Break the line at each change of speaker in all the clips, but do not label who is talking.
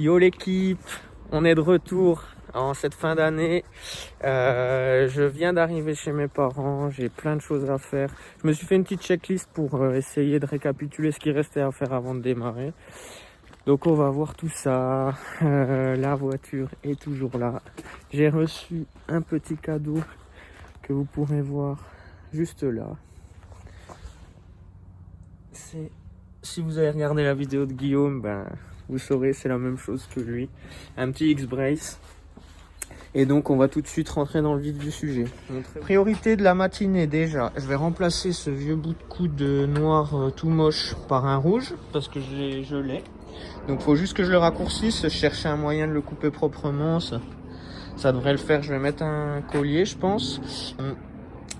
Yo l'équipe, on est de retour en cette fin d'année. Je viens d'arriver chez mes parents, j'ai plein de choses à faire. Je me suis fait une petite checklist pour essayer de récapituler ce qui restait à faire avant de démarrer. Donc on va voir tout ça. La voiture est toujours là. J'ai reçu un petit cadeau que vous pourrez voir juste là. Si vous avez regardé la vidéo de Guillaume, ben, vous saurez, c'est la même chose que lui. Un petit X-Brace. Et donc on va tout de suite rentrer dans le vif du sujet. Priorité de la matinée déjà, je vais remplacer ce vieux bout de coude noir tout moche par un rouge, parce que je l'ai. Donc faut juste que je le raccourcisse, chercher un moyen de le couper proprement, ça devrait le faire. Je vais mettre un collier je pense.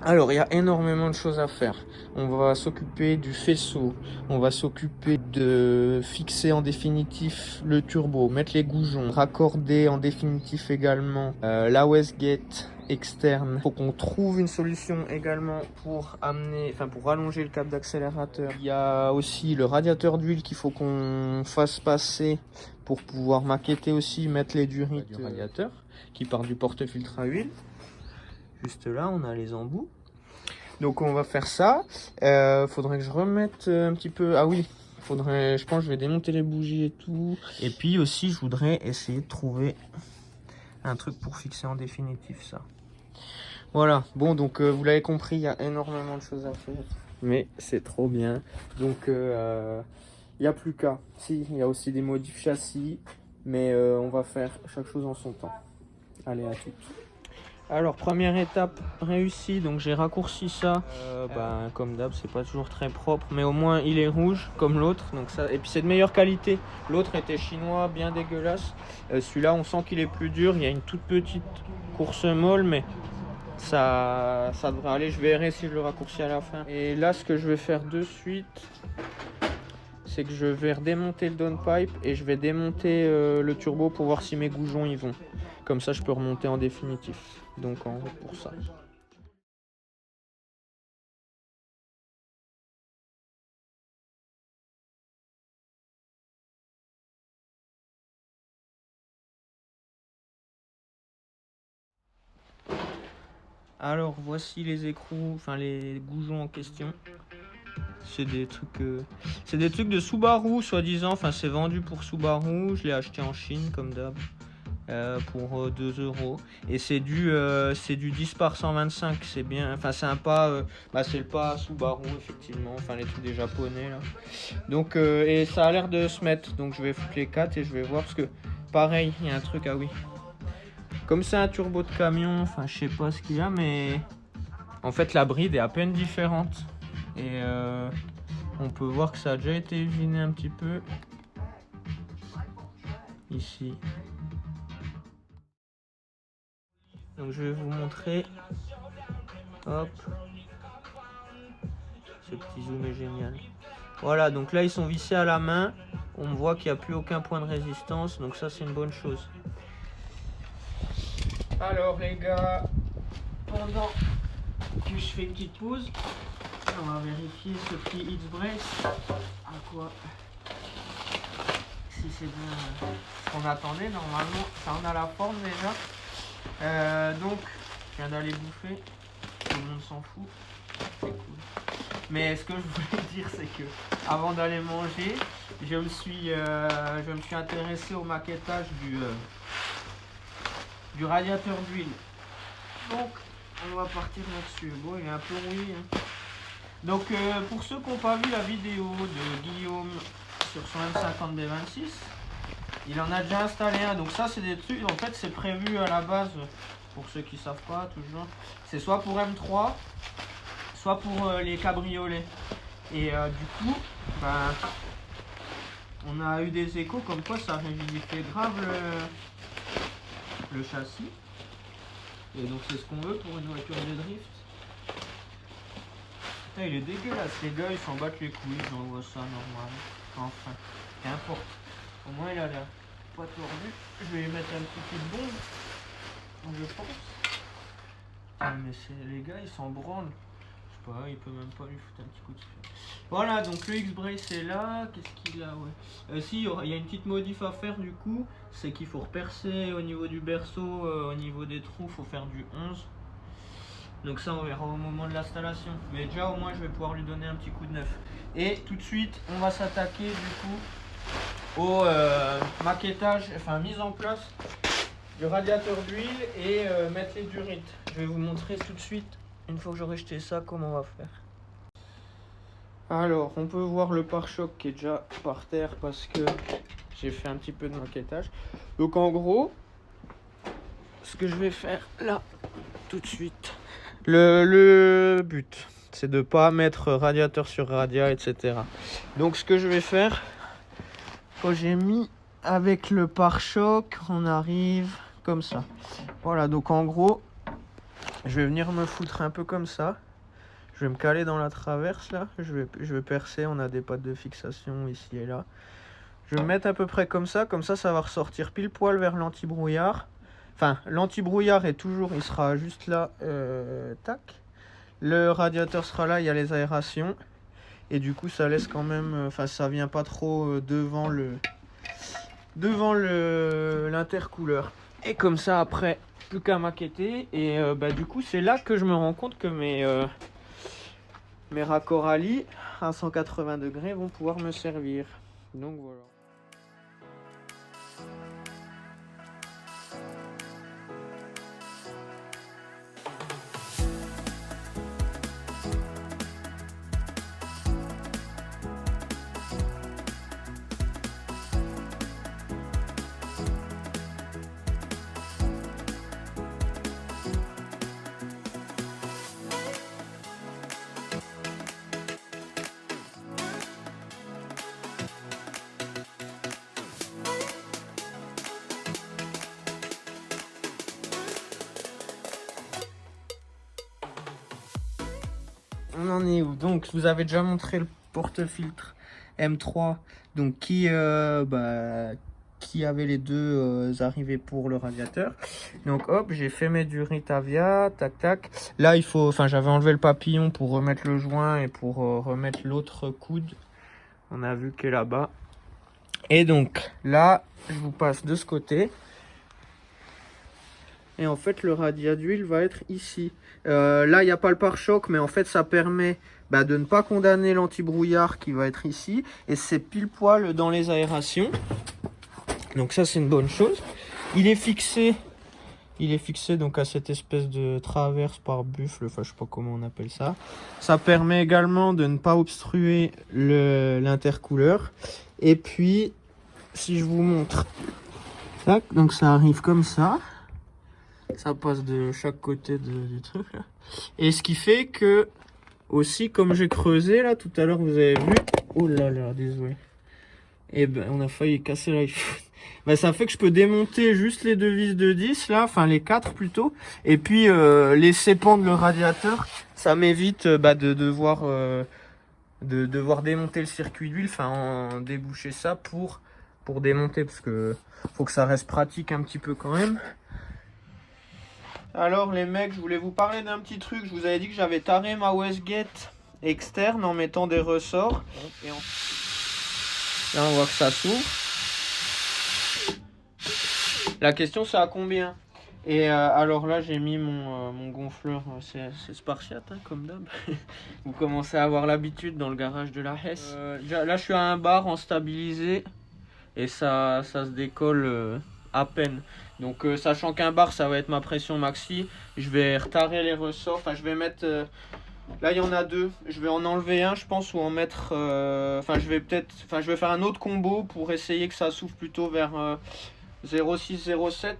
Alors, il y a énormément de choses à faire. On va s'occuper du faisceau, on va s'occuper de fixer en définitif le turbo, mettre les goujons, raccorder en définitif également la wastegate externe. Faut qu'on trouve une solution également pour pour rallonger le câble d'accélérateur. Il y a aussi le radiateur d'huile qu'il faut qu'on fasse passer pour pouvoir maqueter aussi, mettre les durites du radiateur qui part du porte-filtre à huile. Juste là, on a les embouts. Donc on va faire ça. Faudrait que je remette un petit peu. Ah oui, je pense que je vais démonter les bougies et tout. Et puis aussi, je voudrais essayer de trouver un truc pour fixer en définitif ça. Voilà. Bon, donc vous l'avez compris, il y a énormément de choses à faire. Mais c'est trop bien. Donc il n'y a plus qu'à. Si, il y a aussi des modifs châssis. Mais on va faire chaque chose en son temps. Allez, à toutes. Alors première étape réussie, donc j'ai raccourci ça. Comme d'hab, c'est pas toujours très propre, mais au moins il est rouge comme l'autre, donc ça. Et puis c'est de meilleure qualité. L'autre était chinois, bien dégueulasse. Celui-là, on sent qu'il est plus dur. Il y a une toute petite course molle, mais ça devrait aller. Je verrai si je le raccourcis à la fin. Et là, ce que je vais faire de suite, c'est que je vais redémonter le downpipe et je vais démonter le turbo pour voir si mes goujons y vont. Comme ça, je peux remonter en définitif. Donc en route pour ça. Alors voici les écrous, les goujons en question. C'est des trucs de Subaru soi-disant. C'est vendu pour Subaru. Je l'ai acheté en Chine comme d'hab. Pour 2 €. Et c'est du 10 par 125. C'est bien. C'est un pas. C'est le pas Subaru effectivement. Les trucs des japonais là. Donc et ça a l'air de se mettre. Donc je vais foutre les 4 et je vais voir parce que pareil, il y a un truc. Ah oui. Comme c'est un turbo de camion, je sais pas ce qu'il y a, mais en fait la bride est à peine différente. Et on peut voir que ça a déjà été usiné un petit peu. Ici. Donc je vais vous montrer. Hop. Ce petit zoom est génial. Voilà, donc là ils sont vissés à la main. On voit qu'il n'y a plus aucun point de résistance. Donc ça c'est une bonne chose. Alors les gars, pendant que je fais une petite pause, on va vérifier ce petit X-Brace. À quoi? Si c'est bien ce qu'on attendait, normalement ça en a la forme déjà. Donc je viens d'aller bouffer, tout le monde s'en fout, c'est cool. Mais ce que je voulais dire c'est que avant d'aller manger, je me suis intéressé au maquettage du radiateur d'huile. Donc on va partir là-dessus. Bon, il est un peu rouillé. Donc pour ceux qui n'ont pas vu la vidéo de Guillaume sur son M50 B26, il en a déjà installé un. Donc ça c'est des trucs, en fait c'est prévu à la base, pour ceux qui ne savent pas toujours, c'est soit pour M3, soit pour les cabriolets. Et du coup, on a eu des échos comme quoi ça rigidifiait grave le châssis. Et donc c'est ce qu'on veut pour une voiture de drift. Putain, il est dégueulasse, les gars ils s'en battent les couilles, j'envoie ça normal. Enfin, qu'importe. Au moins il a l'air pas tordu. Je vais lui mettre un petit coup de bombe, je pense. Ah mais les gars ils s'en branlent. Je sais pas, il peut même pas lui foutre un petit coup de feu. Voilà, donc le X-Brace est là. Qu'est-ce qu'il a, ouais. Si, il y a une petite modif à faire du coup, c'est qu'il faut repercer au niveau du berceau, au niveau des trous, il faut faire du 11. Donc ça on verra au moment de l'installation. Mais déjà au moins je vais pouvoir lui donner un petit coup de neuf. Et tout de suite on va s'attaquer du coup au maquettage, enfin mise en place du radiateur d'huile et mettre les durites. Je vais vous montrer tout de suite, une fois que j'aurai jeté ça, comment on va faire. Alors on peut voir le pare-choc qui est déjà par terre parce que j'ai fait un petit peu de maquettage. Donc en gros, ce que je vais faire là, tout de suite, le but, c'est de pas mettre radiateur sur radiat, etc. Donc ce que je vais faire, quand j'ai mis avec le pare-choc, on arrive comme ça. Voilà, donc en gros, je vais venir me foutre un peu comme ça. Je vais me caler dans la traverse là, je vais percer, on a des pattes de fixation ici et là. Je vais me mettre à peu près comme ça va ressortir pile poil vers l'anti-brouillard. Enfin, l'anti-brouillard est toujours, il sera juste là, tac. Le radiateur sera là, il y a les aérations. Et du coup, ça laisse quand même, enfin, ça vient pas trop devant l'intercouleur. Et comme ça, après, plus qu'à maqueter. Et du coup, c'est là que je me rends compte que mes raccords Ali à 180 degrés vont pouvoir me servir. Donc voilà. On en est où? Donc je vous avais déjà montré le porte-filtre M3, donc qui avait les deux arrivées pour le radiateur. Donc hop, j'ai fait mes durites Avia, tac tac. Là il faut, enfin j'avais enlevé le papillon pour remettre le joint et pour remettre l'autre coude. On a vu qu'elle est là-bas. Et donc là, je vous passe de ce côté. Et en fait, le radiat d'huile va être ici. Là, il n'y a pas le pare-choc, mais en fait, ça permet de ne pas condamner l'anti-brouillard qui va être ici. Et c'est pile poil dans les aérations. Donc ça, c'est une bonne chose. Il est fixé donc à cette espèce de traverse par buffle, enfin je sais pas comment on appelle ça. Ça permet également de ne pas obstruer l'intercouleur. Et puis, si je vous montre, tac, donc ça arrive comme ça. Ça passe de chaque côté du truc là. Et ce qui fait que aussi, comme j'ai creusé là tout à l'heure, vous avez vu, oh là là, désolé, et on a failli casser l'iPhone. Ça fait que je peux démonter juste les deux vis de 10 là, enfin les 4 plutôt, et puis laisser pendre le radiateur. Ça m'évite de devoir démonter le circuit d'huile, enfin en déboucher ça pour démonter, parce que faut que ça reste pratique un petit peu quand même. Alors les mecs, je voulais vous parler d'un petit truc. Je vous avais dit que j'avais taré ma Westgate externe en mettant des ressorts. Et là on voit que ça s'ouvre. La question c'est à combien? Et alors là j'ai mis mon gonfleur, c'est Spartiate hein, comme d'hab. Vous commencez à avoir l'habitude dans le garage de la Hess. Là je suis à 1 bar en stabilisé. Et ça se décolle à peine. Donc sachant qu'un bar ça va être ma pression maxi, je vais retarer les ressorts, enfin je vais mettre, là il y en a 2, je vais en enlever un je pense ou en mettre, je vais faire un autre combo pour essayer que ça s'ouvre plutôt vers 0,6, 0,7.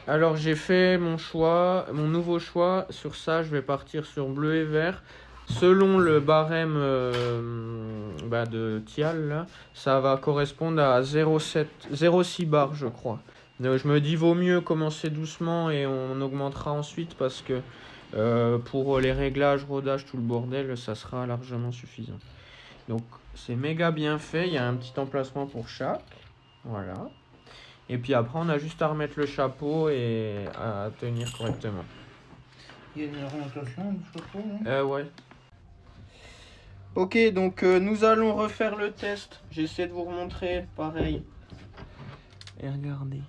Alors j'ai fait mon choix, mon nouveau choix. Sur ça, je vais partir sur bleu et vert. Selon le barème de Thial, là, ça va correspondre à 0,6 bar, je crois. Donc, je me dis, vaut mieux commencer doucement et on augmentera ensuite parce que pour les réglages, rodage, tout le bordel, ça sera largement suffisant. Donc c'est méga bien fait, il y a un petit emplacement pour chaque. Voilà. Et puis après on a juste à remettre le chapeau et à tenir correctement.
Il y a une orientation du chapeau, non?
Ouais. Ok, donc nous allons refaire le test. J'essaie de vous remontrer pareil. Et regardez.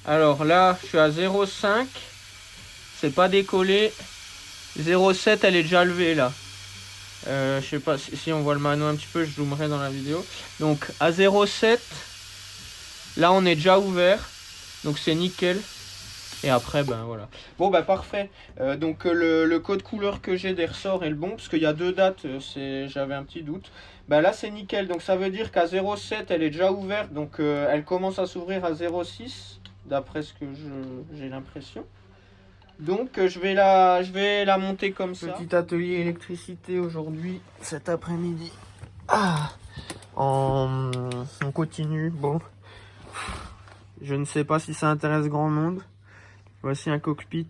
Alors là, je suis à 0,5. C'est pas décollé. 0,7, elle est déjà levée là. Je sais pas si on voit le mano un petit peu, je zoomerai dans la vidéo. Donc à 0,7, là on est déjà ouvert. Donc c'est nickel. Et après, ben voilà. Bon, ben parfait. Donc le code couleur que j'ai des ressorts est le bon, parce qu'il y a 2 dates, j'avais un petit doute. Ben là, c'est nickel. Donc ça veut dire qu'à 0,7, elle est déjà ouverte. Donc elle commence à s'ouvrir à 0,6, d'après ce que j'ai l'impression. Donc je vais la monter comme ça. Petit atelier électricité aujourd'hui, cet après-midi. Ah, on continue. Bon, je ne sais pas si ça intéresse grand monde. Voici un cockpit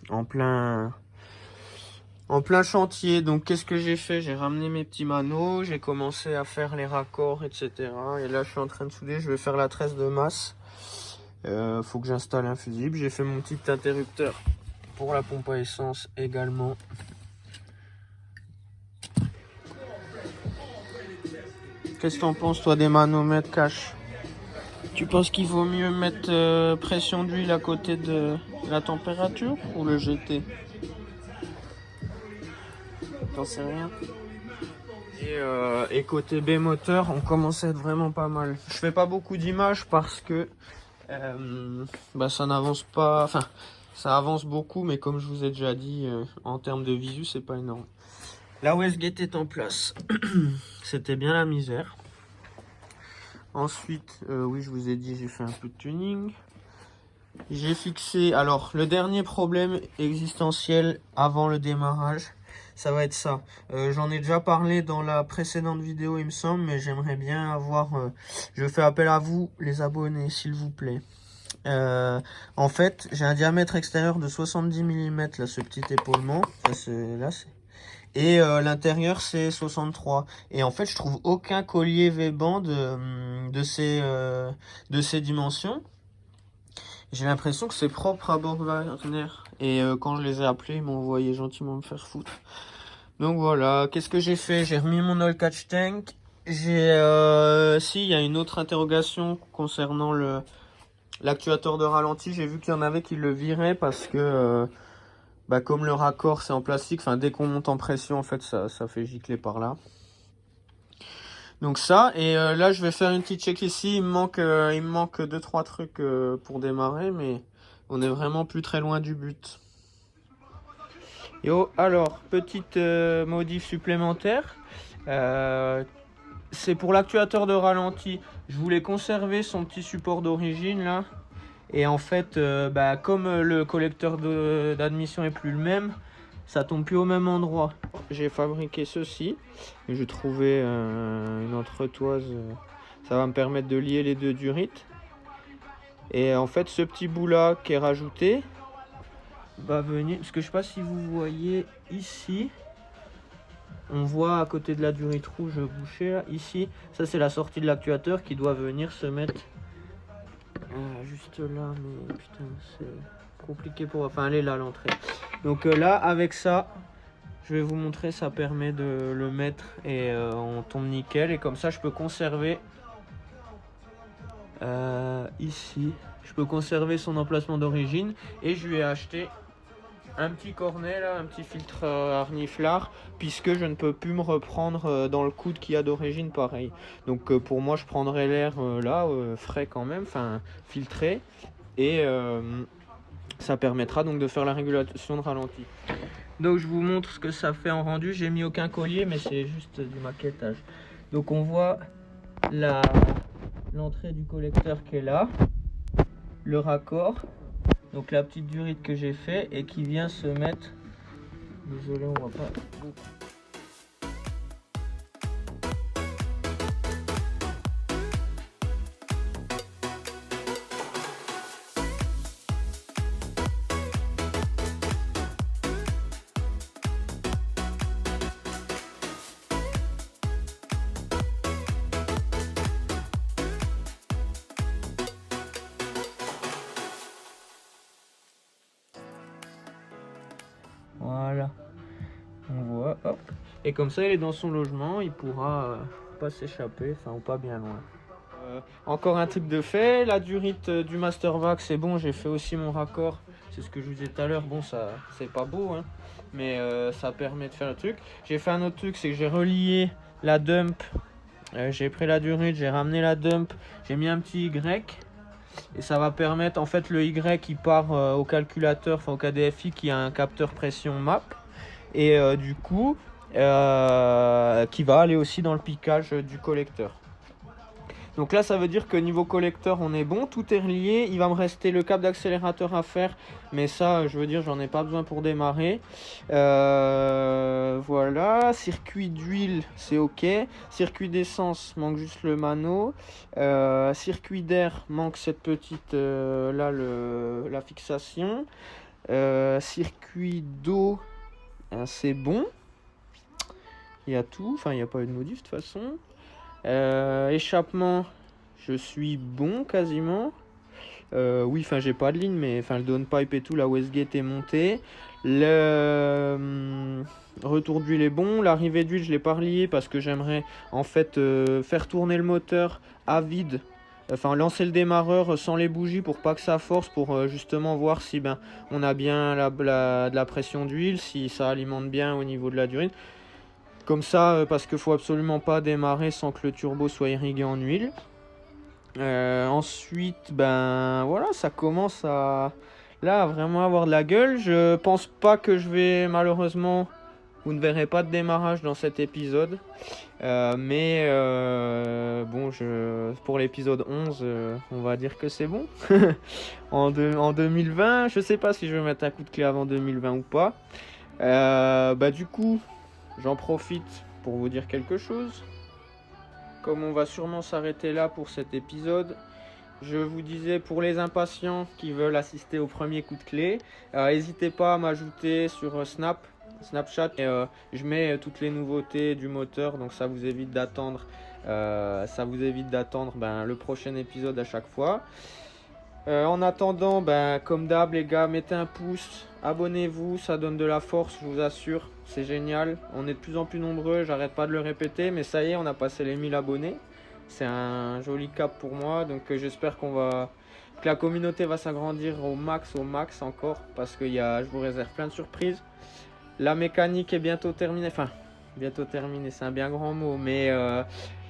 en plein chantier. Donc qu'est-ce que j'ai fait? J'ai ramené mes petits manos, j'ai commencé à faire les raccords, etc. Et là je suis en train de souder, je vais faire la tresse de masse. Faut que j'installe un fusible. J'ai fait mon petit interrupteur pour la pompe à essence également. Qu'est-ce que t'en penses toi des manomètres cash? Tu penses qu'il vaut mieux mettre pression d'huile à côté de la température ou le jeter? T'en sais rien. Et côté B moteur, on commence à être vraiment pas mal. Je fais pas beaucoup d'images parce que ça n'avance pas. Enfin, ça avance beaucoup, mais comme je vous ai déjà dit, en termes de visu, c'est pas énorme. La Westgate est en place. C'était bien la misère. Ensuite, oui, je vous ai dit, j'ai fait un peu de tuning. J'ai fixé. Alors, le dernier problème existentiel avant le démarrage, ça va être ça. J'en ai déjà parlé dans la précédente vidéo, il me semble, mais j'aimerais bien avoir... je fais appel à vous, les abonnés, s'il vous plaît. En fait, j'ai un diamètre extérieur de 70 mm, là, ce petit épaulement. Et l'intérieur, c'est 63. Et en fait, je trouve aucun collier V-band de ces dimensions. J'ai l'impression que c'est propre à Borg Warner. Et quand je les ai appelés, ils m'ont envoyé gentiment me faire foutre. Donc voilà, qu'est-ce que j'ai fait? J'ai remis mon oil catch tank. Il y a une autre interrogation concernant l'actuateur de ralenti. J'ai vu qu'il y en avait qui le viraient parce que comme le raccord c'est en plastique, enfin dès qu'on monte en pression, en fait ça fait gicler par là. Donc ça, et là je vais faire une petite check ici. Il me manque 2-3 trucs pour démarrer, mais on est vraiment plus très loin du but. Yo, alors, petite modif supplémentaire. C'est pour l'actuateur de ralenti. Je voulais conserver son petit support d'origine là. Et en fait, comme le collecteur d'admission est plus le même, ça tombe plus au même endroit. J'ai fabriqué ceci. J'ai trouvé une entretoise. Ça va me permettre de lier les deux durites. Et en fait, ce petit bout là qui est rajouté va venir. Parce que je sais pas si vous voyez ici. On voit à côté de la durite rouge bouchée là. Ici, ça c'est la sortie de l'actuateur qui doit venir se mettre juste là. Mais putain, c'est compliqué pour... Enfin, elle est là l'entrée. Donc là, avec ça, je vais vous montrer, ça permet de le mettre et on tombe nickel. Et comme ça, je peux conserver ici. Je peux conserver son emplacement d'origine. Et je lui ai acheté un petit cornet là, un petit filtre harniflard, puisque je ne peux plus me reprendre dans le coude qu'il y a d'origine pareil. Donc pour moi, je prendrai l'air là, frais quand même, enfin filtré. Et ça permettra donc de faire la régulation de ralenti. Donc je vous montre ce que ça fait en rendu. J'ai mis aucun collier, mais c'est juste du maquettage. Donc on voit l'entrée du collecteur qui est là, le raccord, donc la petite durite que j'ai fait et qui vient se mettre. Désolé, on voit pas. Hop. Et comme ça, il est dans son logement, il pourra pas s'échapper, enfin ou pas bien loin. Encore un truc de fait, la durite du Mastervac c'est bon, j'ai fait aussi mon raccord, c'est ce que je vous disais tout à l'heure, bon ça c'est pas beau hein, mais ça permet de faire le truc. J'ai fait un autre truc, c'est que j'ai relié la dump, j'ai pris la durite, j'ai ramené la dump, j'ai mis un petit Y et ça va permettre, en fait le Y il part au calculateur, enfin au KDFI qui a un capteur pression map et du coup qui va aller aussi dans le piquage du collecteur. Donc là ça veut dire que niveau collecteur on est bon, tout est relié, il va me rester le câble d'accélérateur à faire, mais ça je veux dire j'en ai pas besoin pour démarrer. Voilà, circuit d'huile c'est ok, circuit d'essence manque juste le mano, circuit d'air manque cette petite là la fixation, circuit d'eau c'est bon, il y a tout, enfin il n'y a pas eu de modif de toute façon. Échappement, je suis bon quasiment. Oui, enfin j'ai pas de ligne, mais enfin le downpipe et tout, la Westgate est montée. Le retour d'huile est bon. L'arrivée d'huile, je l'ai pas relié parce que j'aimerais en fait faire tourner le moteur à vide. Enfin lancer le démarreur sans les bougies pour pas que ça force, pour justement voir si on a bien de la pression d'huile, si ça alimente bien au niveau de la durite. Comme ça, parce qu'il faut absolument pas démarrer sans que le turbo soit irrigué en huile. Ensuite, voilà, ça commence à vraiment avoir de la gueule. Je pense pas que je vais, malheureusement, vous ne verrez pas de démarrage dans cet épisode. Mais bon, pour l'épisode 11, on va dire que c'est bon. en 2020, je sais pas si je vais mettre un coup de clé avant 2020 ou pas. Du coup... J'en profite pour vous dire quelque chose. Comme on va sûrement s'arrêter là pour cet épisode, je vous disais pour les impatients qui veulent assister au premier coup de clé, n'hésitez pas à m'ajouter sur Snapchat. Et, je mets toutes les nouveautés du moteur, donc ça vous évite d'attendre le prochain épisode à chaque fois. En attendant, comme d'hab les gars, mettez un pouce, abonnez-vous, ça donne de la force, je vous assure, c'est génial. On est de plus en plus nombreux, j'arrête pas de le répéter, mais ça y est, on a passé les 1000 abonnés. C'est un joli cap pour moi, donc j'espère que la communauté va s'agrandir au max encore, parce que je vous réserve plein de surprises. La mécanique est bientôt terminée, c'est un bien grand mot, mais...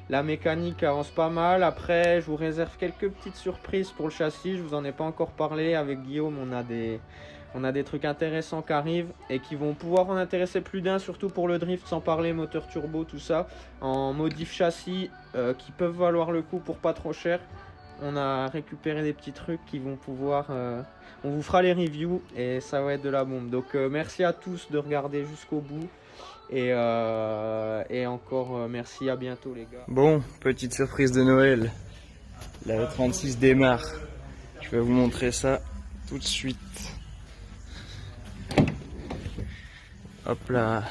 la mécanique avance pas mal. Après, je vous réserve quelques petites surprises pour le châssis. Je vous en ai pas encore parlé. Avec Guillaume, on a des trucs intéressants qui arrivent et qui vont pouvoir en intéresser plus d'un, surtout pour le drift, sans parler moteur turbo, tout ça. En modif châssis qui peuvent valoir le coup pour pas trop cher. On a récupéré des petits trucs qui vont pouvoir... on vous fera les reviews et ça va être de la bombe. Donc merci à tous de regarder jusqu'au bout. Et encore merci, à bientôt les gars.
Bon, petite surprise de Noël. La E36 démarre. Je vais vous montrer ça tout de suite. Hop là.